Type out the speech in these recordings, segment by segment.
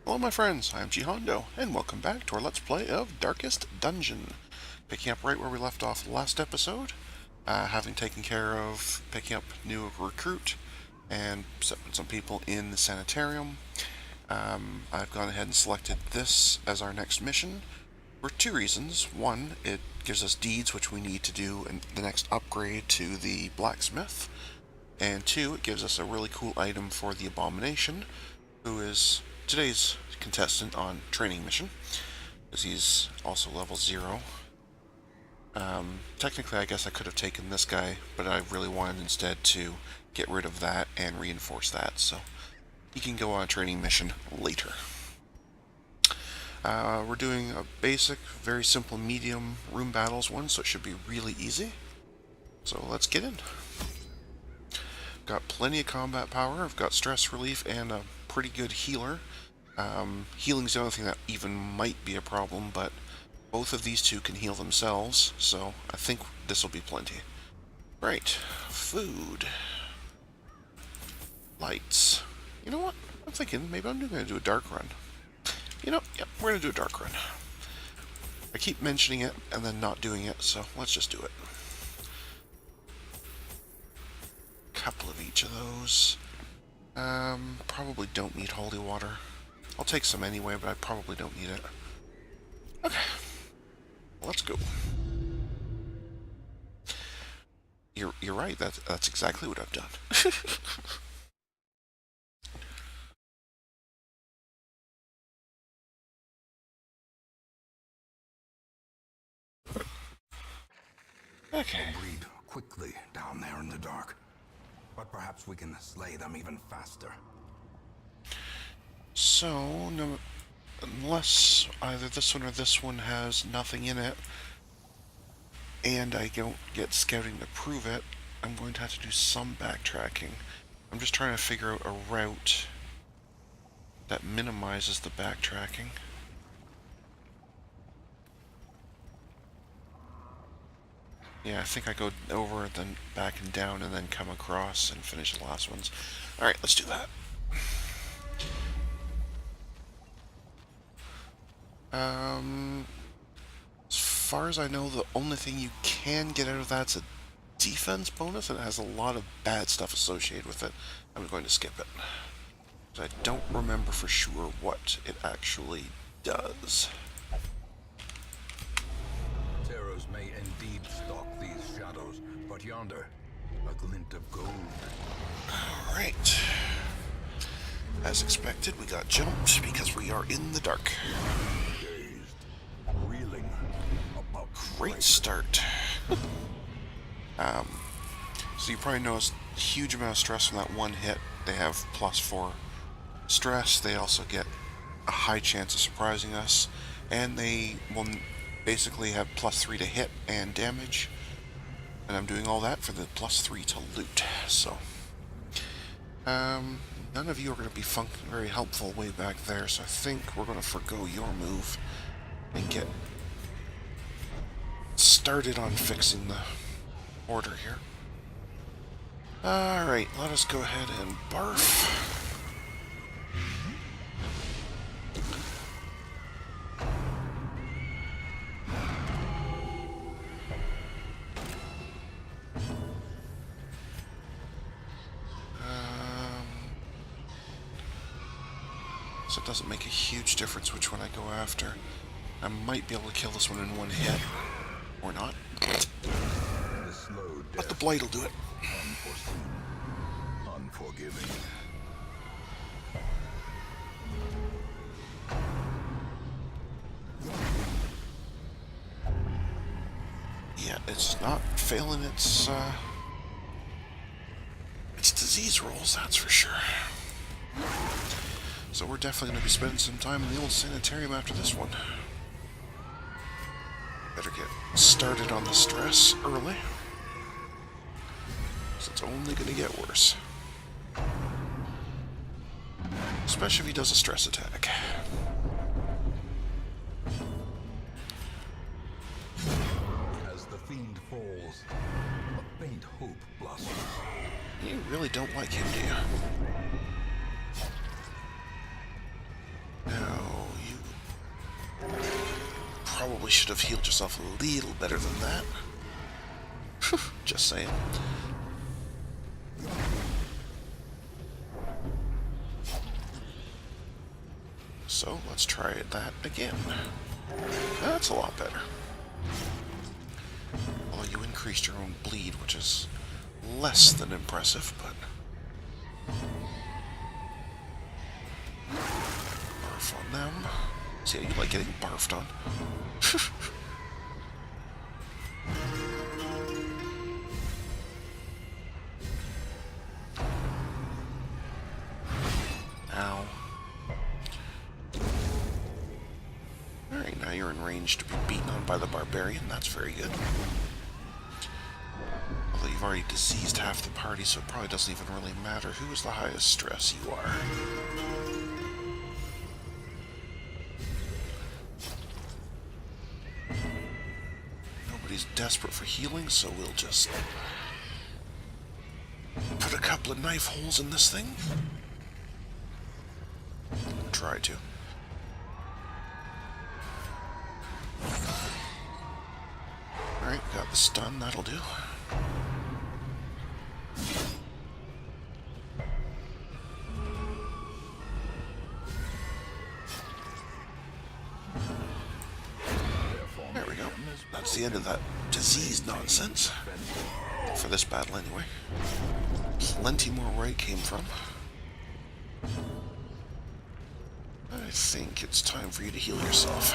Hello my friends, I'm GHondo, and welcome back to our Let's Play of Darkest Dungeon. Picking up right where we left off last episode, having taken care of picking up new recruit and setting some people in the sanitarium. I've gone ahead and selected this as our next mission for two reasons. One, it gives us deeds which we need to do in the next upgrade to the blacksmith. And two, it gives us a really cool item for the Abomination, who is today's contestant on training mission, because he's also level 0. Technically, I guess I could have taken this guy, but I really wanted instead to get rid of that and reinforce that, so he can go on a training mission later. We're doing a basic, very simple medium room battles one, so it should be really easy. So let's get in. Got plenty of combat power, I've got stress relief and a pretty good healer. Healing's the only thing that even might be a problem, but both of these two can heal themselves, so I think this will be plenty. Right, food. Lights. You know what? I'm thinking maybe I'm going to do a dark run. You know, yep, we're going to do a dark run. I keep mentioning it and then not doing it, so let's just do it. Couple of each of those. Probably don't need holy water. I'll take some anyway, but I probably don't need it. Okay. Let's go. You're right, that's exactly what I've done. Okay. They'll breed quickly down there in the dark. But perhaps we can slay them even faster. So, no, unless either this one or this one has nothing in it, and I don't get scouting to prove it, I'm going to have to do some backtracking. I'm just trying to figure out a route that minimizes the backtracking. Yeah, I think I go over, then back and down, and then come across and finish the last ones. Alright, let's do that. As far as I know, the only thing you can get out of that's a defense bonus, and it has a lot of bad stuff associated with it. I'm going to skip it. I don't remember for sure what it actually does. Terrors may indeed stalk these shadows, but yonder, a glint of gold. Alright. As expected, we got jumped because we are in the dark. Dazed, reeling, about Great start. So you probably noticed a huge amount of stress from that one hit. They have +4 stress. They also get a high chance of surprising us, and they will basically have +3 to hit and damage. And I'm doing all that for the +3 to loot. So, none of you are going to be very helpful way back there. So I think we're going to forgo your move and get started on fixing the order here. Alright, let us go ahead and barf. So it doesn't make a huge difference which one I go after. I might be able to kill this one in one hit. Or not. But the blight will do it. unforeseen, unforgiving. Yeah, it's not failing its disease rolls, that's for sure. So we're definitely going to be spending some time in the old sanitarium after this one. Better get started on the stress early, because it's only going to get worse. Especially if he does a stress attack. As the fiend falls, a faint hope blossoms. You really don't like him, do you? probably should have healed yourself a little better than that. Just saying. So, let's try that again. That's a lot better. Although you increased your own bleed, which is less than impressive, but... Barf on them. See how you like getting barfed on? Ow. Alright, now you're in range to be beaten on by the barbarian. That's very good. Although you've already diseased half the party, so it probably doesn't even really matter who is the highest stress. You are. Nobody's desperate for healing, so we'll just put a couple of knife holes in this thing. Try to. Alright, got the stun, that'll do. There we go. That's the end of that disease nonsense. For this battle, anyway. Plenty more where it came from. I think it's time for you to heal yourself.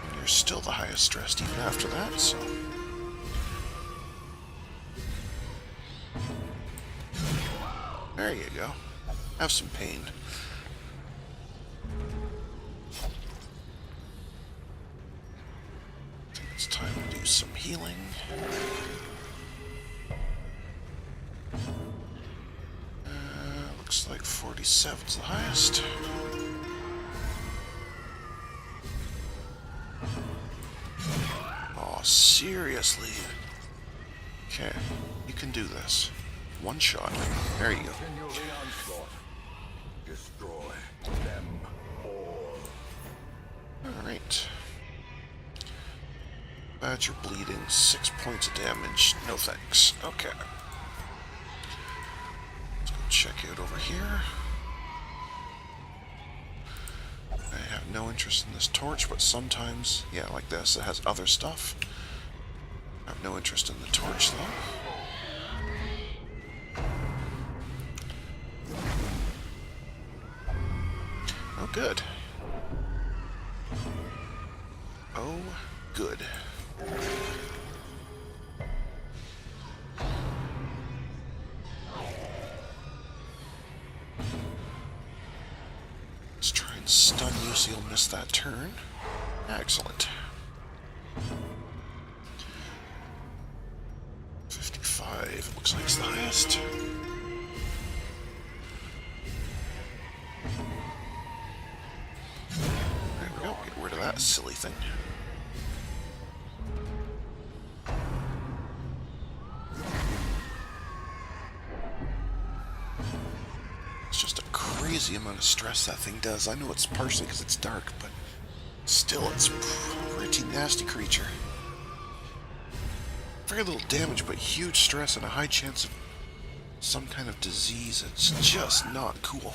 And you're still the highest stressed even after that, so... There you go. Have some pain. I think it's time to do some healing. Looks like 47's the highest. Oh, seriously? Okay, you can do this. One shot. There you go. Destroy them all. Alright. But you're bleeding 6 points of damage. No thanks. Okay. Let's go check out over here. I have no interest in this torch, but sometimes, yeah, like this, it has other stuff. I have no interest in the torch, though. Oh, good. Oh, good. Let's try and stun you so you'll miss that turn. Excellent. 55, it looks like it's the highest. There we go, get rid of that silly thing. It's just a crazy amount of stress that thing does. I know it's partially because it's dark, but still, it's a pretty nasty creature. Very little damage, but huge stress and a high chance of some kind of disease. It's just not cool.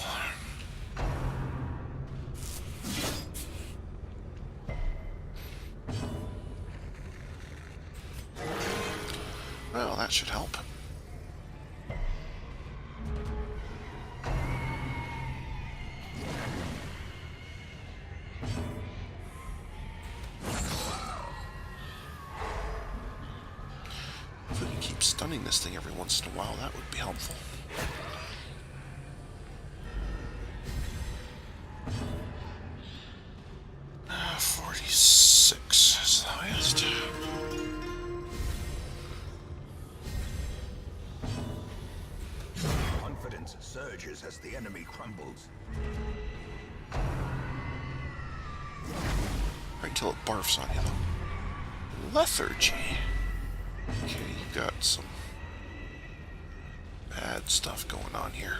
Well, that should help. If we can keep stunning this thing every once in a while, that would be helpful. Uh, 46 is the highest. Confidence surges as the enemy crumbles. Right until it barfs on you, though. Lethargy. Okay, you got some bad stuff going on here.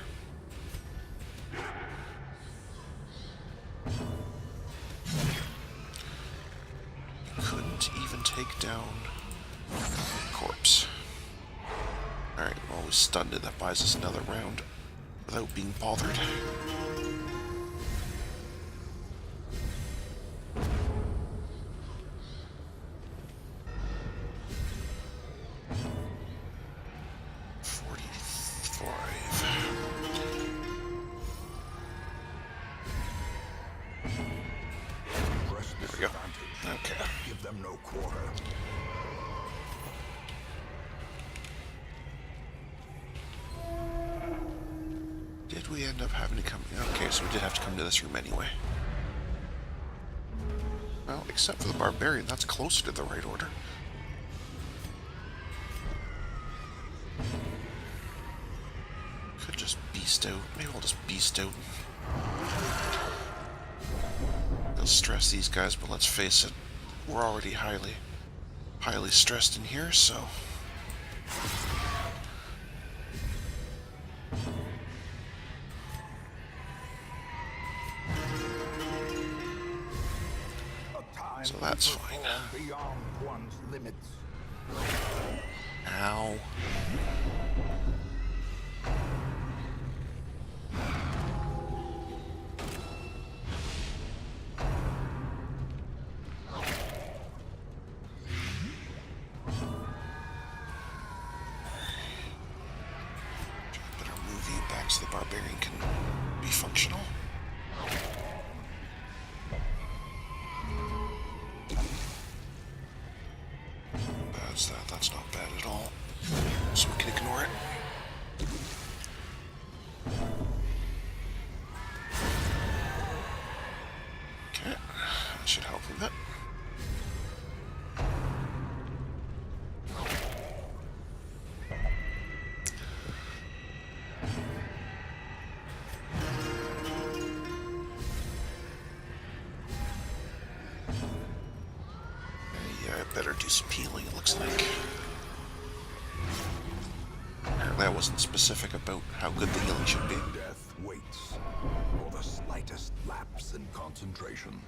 take down corpse. Alright, well, we stunned it. That buys us another round without being bothered. Did we end up having to come... Okay, so we did have to come to this room anyway. Well, except for the barbarian, that's closer to the right order. Could just beast out. Maybe we'll just beast out. It'll stress these guys, but let's face it, we're already highly stressed in here, so... So that's fine. Beyond one's limits. Ow. Better move you back so the barbarian can be functional. That's not bad at all. So we can ignore it. Okay, that should help a bit. Yeah, I better do some healing, it looks like. Apparently I wasn't specific about how good the healing should be. Death waits for the slightest lapse in concentration.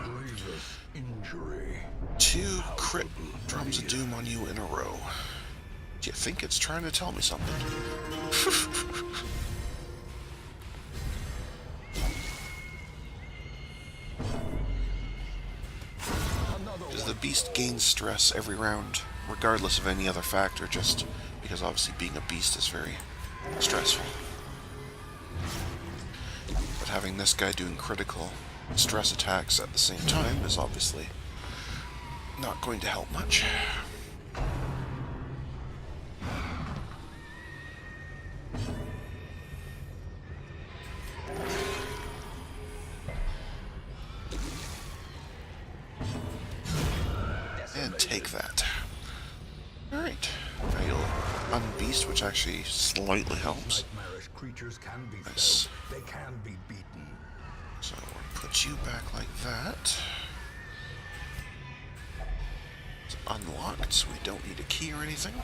Grievous injury. 2 crit drums of doom on you in a row. Do you think it's trying to tell me something? Does the beast gain stress every round, regardless of any other factor, just because obviously being a beast is very stressful? But having this guy doing critical stress attacks at the same time is obviously not going to help much. And take that. Alright. Now you'll unbeast, which actually slightly helps. Nightmarish creatures can be Nice. felt. They can be beaten. So we'll put you back like that. It's unlocked, so we don't need a key or anything.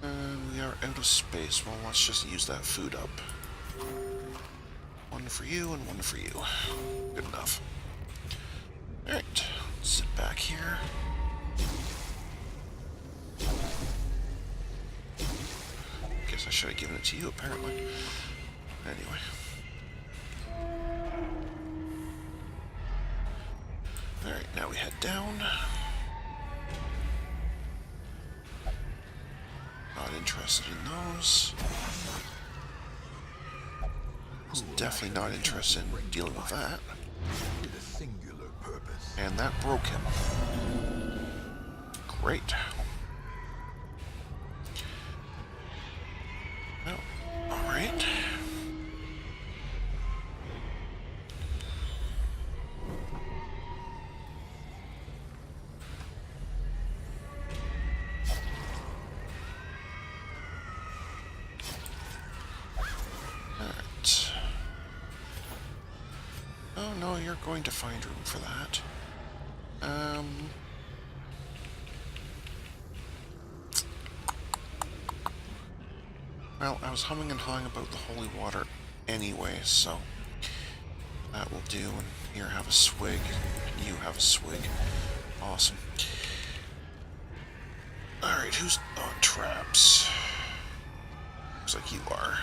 And we are out of space. Well, let's just use that food up. 1 for you and 1 for you. Good enough. Alright, sit back here. Guess I should have given it to you, apparently. Anyway. Alright, now we head down. Not interested in those. Was definitely not interested in dealing with that. With a singular purpose. And that broke him. Great. Well, alright. Alright. Oh no, you're going to find room for that. Well, I was humming and hawing about the holy water anyway, so that will do. And here, have a swig. And you have a swig. Awesome. Alright, who's on traps? Looks like you are.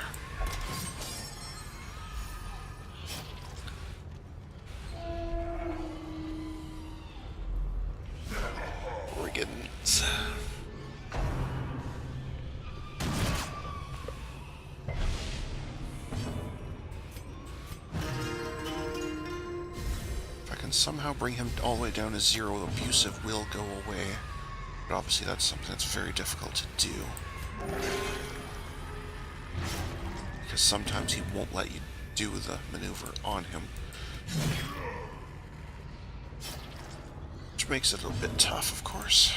Brigands. If I can somehow bring him all the way down to 0, abusive will go away. But obviously that's something that's very difficult to do. Because sometimes he won't let you do the maneuver on him. Which makes it a little bit tough, of course.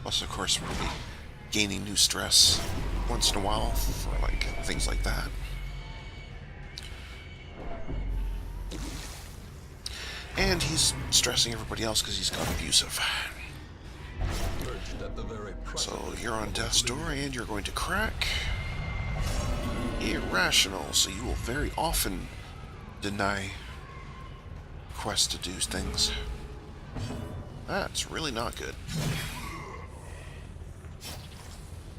Plus, of course, we'll be gaining new stress once in a while for, like, things like that. And he's stressing everybody else because he's got abusive. So you're on death's door and you're going to crack. Irrational, so you will very often deny quests to do things. That's really not good.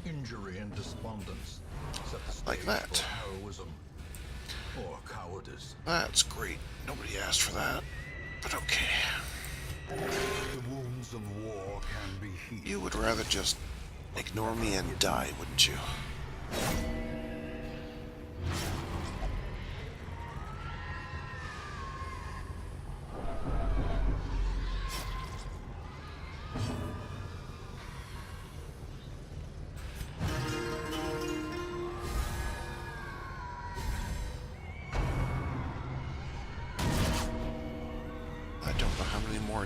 Injury and despondence. Like that. Heroism or cowardice. That's great. Nobody asked for that. But okay. The wounds of war can be healed. You would rather just ignore me and die, wouldn't you?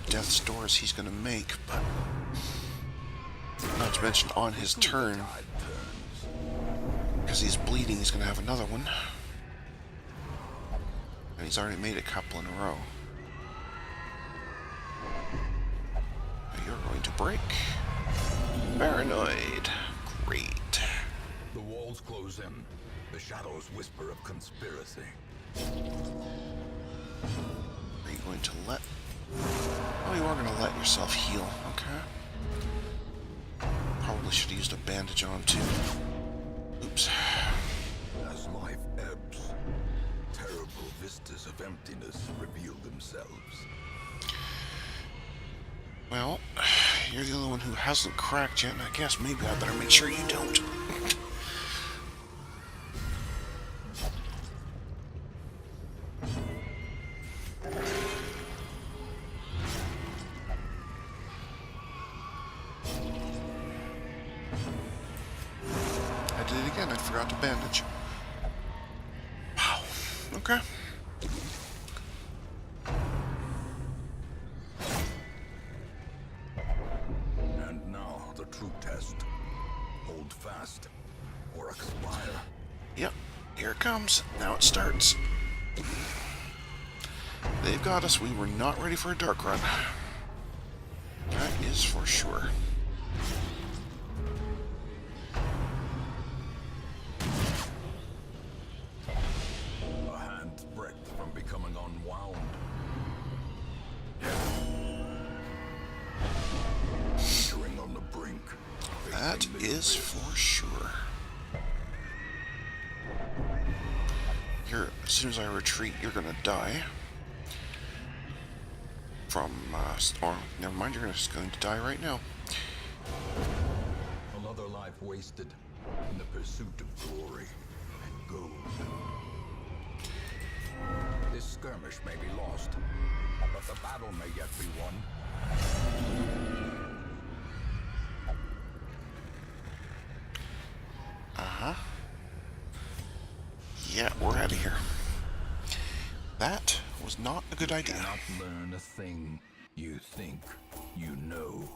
Death's doors he's going to make, but not to mention on his turn, because he's bleeding, he's going to have another one, and he's already made a couple in a row. Now you're going to break. Paranoid. Great. The walls close in. The shadows whisper of conspiracy. Are you going to let... Oh, you are going to let yourself heal, okay. Probably should have used a bandage on, too. Oops. As life ebbs, terrible vistas of emptiness reveal themselves. Well, you're the only one who hasn't cracked yet, and I guess maybe I better make sure you don't. I forgot to bandage. Wow. Okay. And now the true test. Hold fast or expire. Yep. Here it comes. Now it starts. They've got us. We were not ready for a dark run. That is for sure. That is for sure. As soon as I retreat, you're gonna die. Or never mind, you're just going to die right now. Another life wasted in the pursuit of glory and gold. This skirmish may be lost, but the battle may yet be won. Yeah, we're out of here. That was not a good idea. You cannot learn a thing you think you know.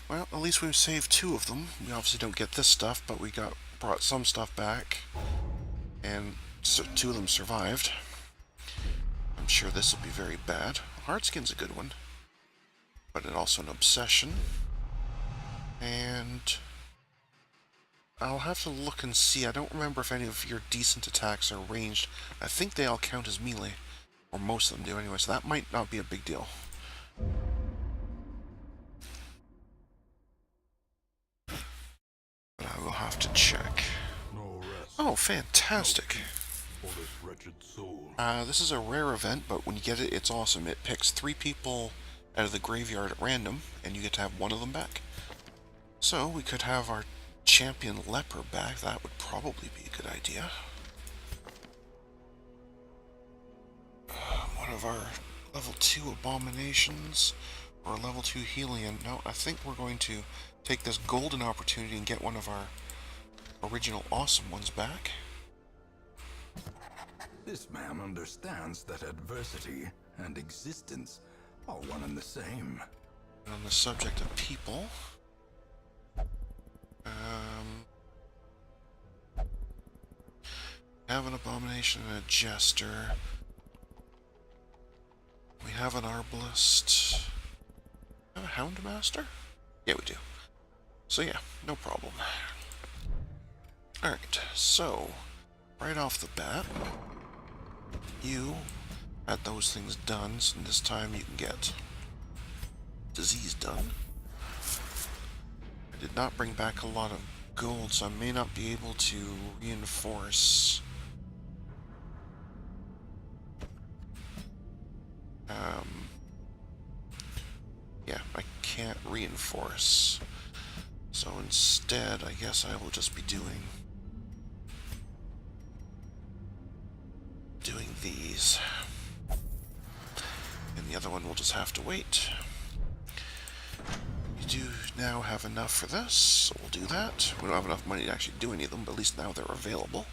Well, at least we've saved 2 of them. We obviously don't get this stuff, but we brought some stuff back, and so 2 of them survived. sure this will be very bad. Hardskin's a good one, but it's also an obsession. And I'll have to look and see. I don't remember if any of your decent attacks are ranged. I think they all count as melee, or most of them do anyway, so that might not be a big deal. But I will have to check. No rest. Oh, fantastic. For this wretched soul. This is a rare event, but when you get it, it's awesome. It picks 3 people out of the graveyard at random, and you get to have one of them back. So, we could have our champion leper back. That would probably be a good idea. One of our level 2 abominations, or level 2 healing. No, I think we're going to take this golden opportunity and get one of our original awesome ones back. This man understands that adversity and existence are one and the same. And on the subject of people, we have an abomination and a jester. We have an arbalist. We have a houndmaster? Yeah, we do. So yeah, no problem. Alright, so right off the bat, you had those things done, so this time you can get disease done. I did not bring back a lot of gold, so I may not be able to reinforce. Yeah, I can't reinforce. So instead, I guess I will just be doing these. And the other one will just have to wait. We do now have enough for this, so we'll do that. We don't have enough money to actually do any of them, but at least now they're available.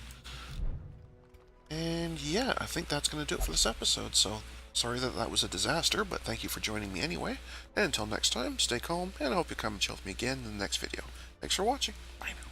And yeah, I think that's going to do it for this episode, so sorry that that was a disaster, but thank you for joining me anyway. And until next time, stay calm, and I hope you come and chill with me again in the next video. Thanks for watching. Bye now.